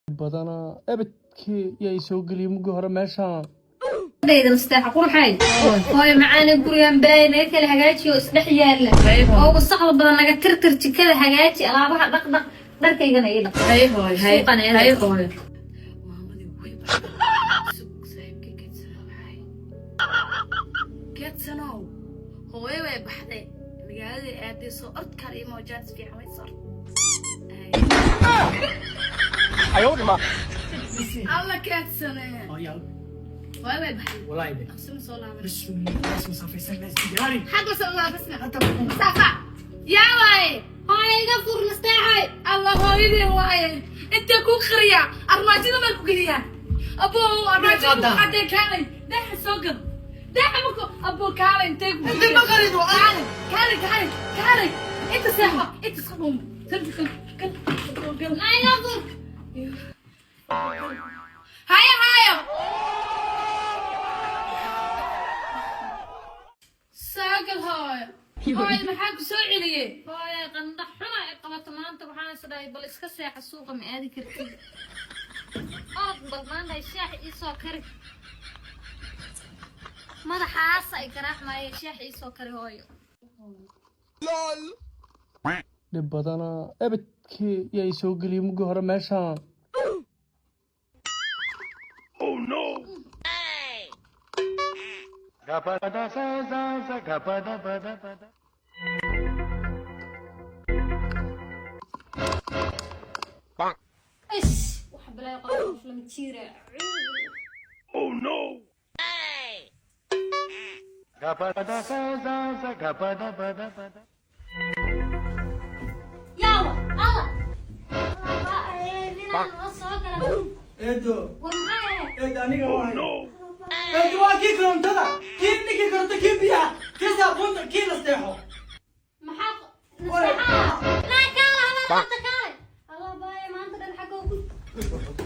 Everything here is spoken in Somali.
بدنا أبدكي يا يسوق مقهر ماشان ديد مستاح قول حي هاي معانا قريان باين كل حاجاتي واسدح يالا او بسقل بدن naga tirtirti kala hagaaji alaabaha dhaqdhaq dharkaygana ila hay hooy hay hooy maamadi way saaxiibka kedsanow hooyo way baxday magaalada aaday soo ord kale iyo moojaad fiican way soo ayo ma alla kedsane واي والله يبي اقسم صلاة بسم الله اسمه صافي سنة دياري حق صلاة بس سافا يا واي هاي غفور مستحي الله هايدي واي انت كو خريا ارماجيدا ما كو غديا ابو ارماجيدا حتى كان ده سوق ده مكو ابو كان انت ما قريدو كان انت ساحه انت صبوم كل لا يغفر هيا ساقل هاي محاك سوعليه هاي قندح حنا قبط مانتا waxaan isdhahay bal iska seexa suuqa ma aadi kartid bal maanta shaax ii soo kari madaxaas ay garaacmay shaax ii soo kari hooyo lol بدنا أبدكي يا يسوق مقهر ماشان Oh no Gapada sa gapada pada Bang ايش وحب لا يقف في المتيرة Oh no Gapada sa gapada pada يلا Edo والله Edo aniga waa no Edo waa kii korontada kii niki koronta kii biya kii saabunta kii nasteexo محق لا كان هذا حتى كان الله باي ما انت الحق